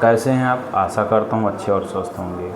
कैसे हैं आप? आशा करता हूँ अच्छे और स्वस्थ होंगे।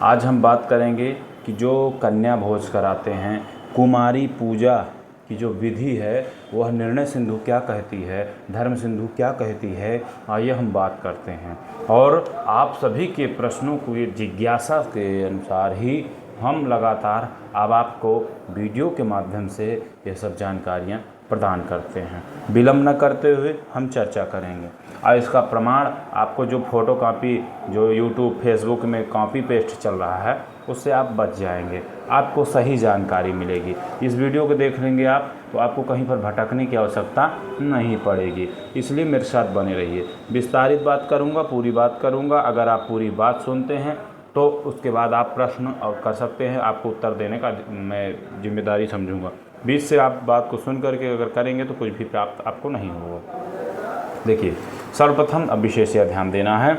आज हम बात करेंगे कि जो कन्या भोज कराते हैं, कुमारी पूजा की जो विधि है वह निर्णय सिंधु क्या कहती है, धर्म सिंधु क्या कहती है, आइए हम बात करते हैं। और आप सभी के प्रश्नों को ये जिज्ञासा के अनुसार ही हम लगातार अब आपको वीडियो के माध्यम से ये सब जानकारियाँ प्रदान करते हैं। विलम्ब न करते हुए हम चर्चा करेंगे और इसका प्रमाण आपको जो फ़ोटो कापी जो यूट्यूब फेसबुक में कॉपी पेस्ट चल रहा है उससे आप बच जाएंगे, आपको सही जानकारी मिलेगी। इस वीडियो को देख लेंगे आप तो आपको कहीं पर भटकने की आवश्यकता नहीं पड़ेगी, इसलिए मेरे साथ बने रहिए। विस्तारित बात करूँगा, पूरी बात करूँगा। अगर आप पूरी बात सुनते हैं तो उसके बाद आप प्रश्न और कर सकते हैं, आपको उत्तर देने का मैं जिम्मेदारी समझूंगा। बीच से आप बात को सुन करके अगर करेंगे तो कुछ भी प्राप्त आपको नहीं होगा। देखिए, सर्वप्रथम अब विशेष यह ध्यान देना है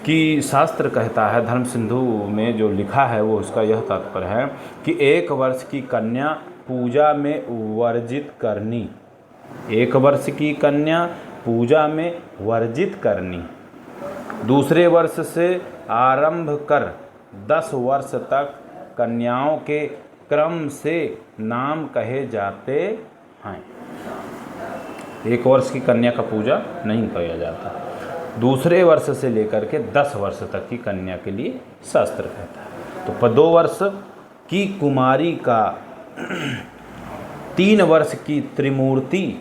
कि शास्त्र कहता है, धर्म सिंधु में जो लिखा है वो उसका यह तात्पर्य है कि 1 वर्ष की कन्या पूजा में वर्जित करनी, 1 वर्ष की कन्या पूजा में वर्जित करनी, दूसरे वर्ष से आरंभ कर 10 वर्ष तक कन्याओं के क्रम से नाम कहे जाते हैं। 1 वर्ष की कन्या का पूजा नहीं किया जाता, दूसरे वर्ष से लेकर के 10 वर्ष तक की कन्या के लिए शास्त्र कहता है। तो 2 वर्ष की कुमारी का, 3 वर्ष की त्रिमूर्ति,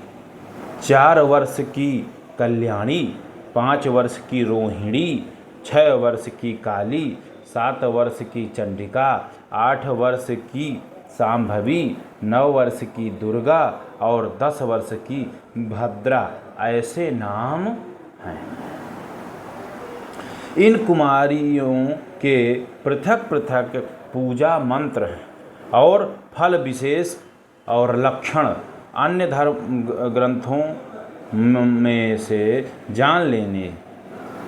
4 वर्ष की कल्याणी, 5 वर्ष की रोहिणी, 6 वर्ष की काली, 7 वर्ष की चंडिका, 8 वर्ष की शांभवी, 9 वर्ष की दुर्गा और 10 वर्ष की भद्रा, ऐसे नाम हैं। इन कुमारियों के पृथक पृथक पूजा मंत्र हैं और फल विशेष और लक्षण अन्य धर्म ग्रंथों में से जान लेने।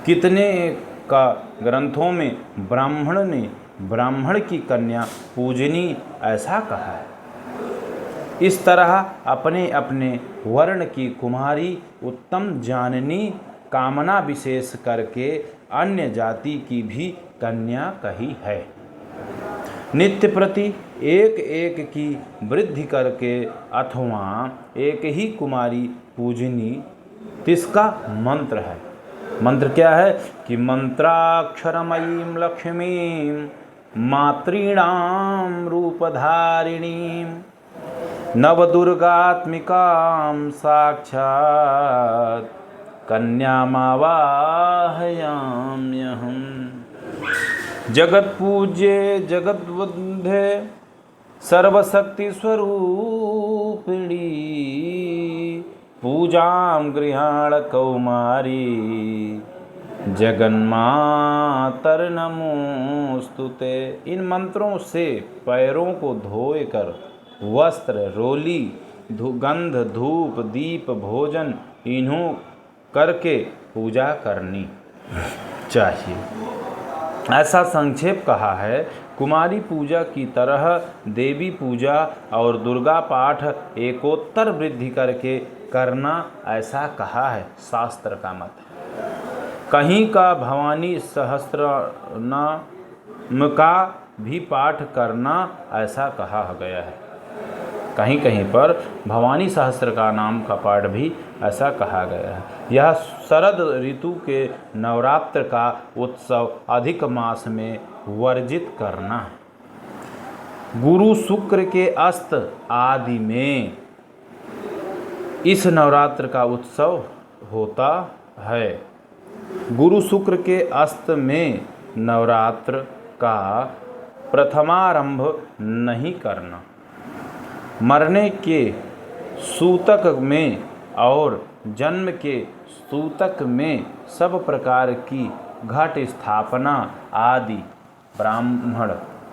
कितने का ग्रंथों में ब्राह्मण ने ब्राह्मण की कन्या पूजनी ऐसा कहा है। इस तरह अपने अपने वर्ण की कुमारी उत्तम जाननी कामना विशेष करके अन्य जाति की भी कन्या कही है। नित्य प्रति एक एक की वृद्धि करके अथवा एक ही कुमारी पूजनी, तिसका मंत्र है। मंत्र क्या है कि मंत्राक्षरमयीं लक्ष्मीं मातॄणां रूपधारिणीं नवदुर्गात्मिकां साक्षात् कन्यामावाहयाम्यहम्। जगत्पूज्ये जगद्वन्धे सर्वशक्ति स्वरूपिणी पूजां गृहाण कौमारी जगन्मातर्नमोस्तुते। इन मंत्रों से पैरों को धोए कर वस्त्र, रोली, गंध, धूप, दीप, भोजन इन्हों करके पूजा करनी चाहिए। ऐसा संक्षेप कहा है। कुमारी पूजा की तरह देवी पूजा और दुर्गा पाठ एकोत्तर वृद्धि करके करना ऐसा कहा है, शास्त्र का मत है। कहीं का भवानी सहस्रनाम का भी पाठ करना ऐसा कहा गया है। कहीं कहीं पर भवानी सहस्त्र का नाम का पाठ भी ऐसा कहा गया है। यह शरद ऋतु के नवरात्र का उत्सव अधिक मास में वर्जित करना है। गुरु शुक्र के अस्त आदि में इस नवरात्र का उत्सव होता है। गुरु शुक्र के अस्त में नवरात्र का प्रथमारंभ नहीं करना। मरने के सूतक में और जन्म के सूतक में सब प्रकार की घट स्थापना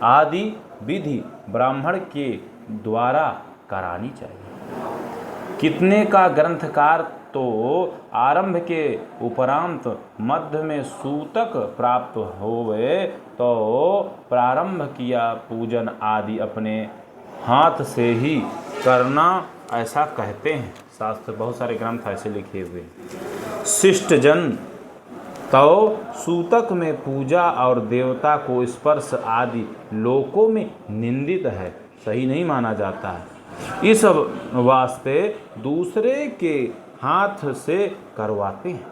आदि विधि ब्राह्मण के द्वारा करानी चाहिए। कितने का ग्रंथकार तो आरंभ के उपरांत मध्य में सूतक प्राप्त होवे तो प्रारंभ किया पूजन आदि अपने हाथ से ही करना ऐसा कहते हैं शास्त्र। बहुत सारे ग्रंथ ऐसे लिखे हुए। शिष्ट जन तो सूतक में पूजा और देवता को स्पर्श आदि लोकों में निंदित है, सही नहीं माना जाता है। इस वास्ते दूसरे के हाथ से करवाते हैं।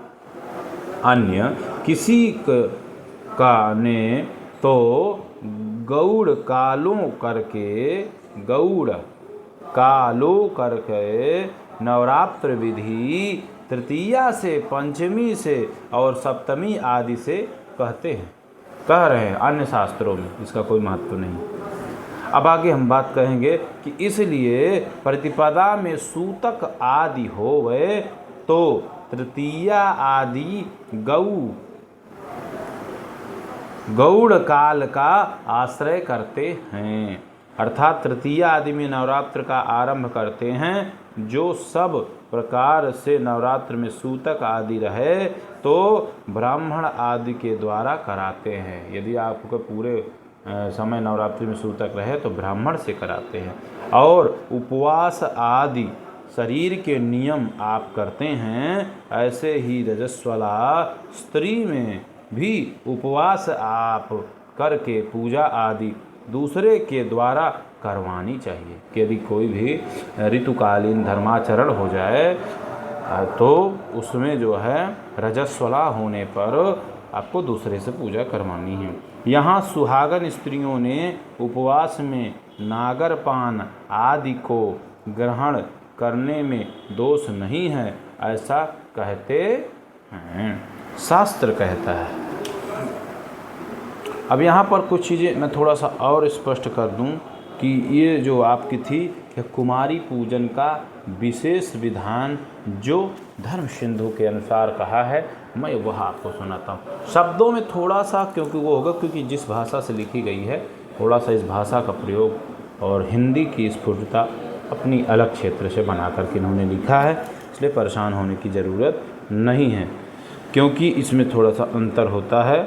अन्य किसी का ने तो गौड़ कालों करके नवरात्र विधि तृतीया से, पंचमी से और सप्तमी आदि से कह रहे हैं अन्य शास्त्रों में, इसका कोई महत्व नहीं। अब आगे हम बात कहेंगे कि इसलिए प्रतिपदा में सूतक आदि होवे तो तृतीया आदि गौड़ काल का आश्रय करते हैं, अर्थात तृतीया आदि में नवरात्र का आरंभ करते हैं। जो सब प्रकार से नवरात्र में सूतक आदि रहे तो ब्राह्मण आदि के द्वारा कराते हैं। यदि आपको पूरे समय नवरात्रि में सूतक रहे तो ब्राह्मण से कराते हैं। और उपवास आदि शरीर के नियम आप करते हैं, ऐसे ही रजस्वला स्त्री में भी उपवास आप करके पूजा आदि दूसरे के द्वारा करवानी चाहिए। कि यदि कोई भी ऋतुकालीन धर्माचरण हो जाए तो उसमें जो है रजस्वला होने पर आपको दूसरे से पूजा करवानी है। यहाँ सुहागन स्त्रियों ने उपवास में नागरपान आदि को ग्रहण करने में दोष नहीं है, ऐसा कहते हैं, शास्त्र कहता है। अब यहाँ पर कुछ चीज़ें मैं थोड़ा सा और स्पष्ट कर दूं कि ये जो आपकी थी कि कुमारी पूजन का विशेष विधान जो धर्म सिंधु के अनुसार कहा है, मैं वह आपको सुनाता हूँ शब्दों में थोड़ा सा, क्योंकि वो होगा क्योंकि जिस भाषा से लिखी गई है थोड़ा सा इस भाषा का प्रयोग और हिंदी की स्फुटता अपनी अलग क्षेत्र से बना करके इन्होंने लिखा है, इसलिए परेशान होने की ज़रूरत नहीं है क्योंकि इसमें थोड़ा सा अंतर होता है।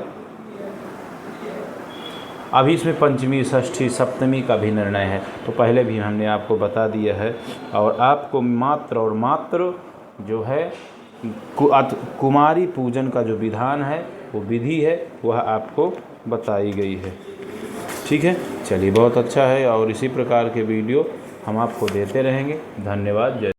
अभी इसमें पंचमी, षष्ठी, सप्तमी का भी निर्णय है, तो पहले भी हमने आपको बता दिया है। और आपको मात्र और मात्र जो है कुमारी पूजन का जो विधान है, वो विधि है, वह आपको बताई गई है। ठीक है, चलिए बहुत अच्छा है और इसी प्रकार के वीडियो हम आपको देते रहेंगे। धन्यवाद। जय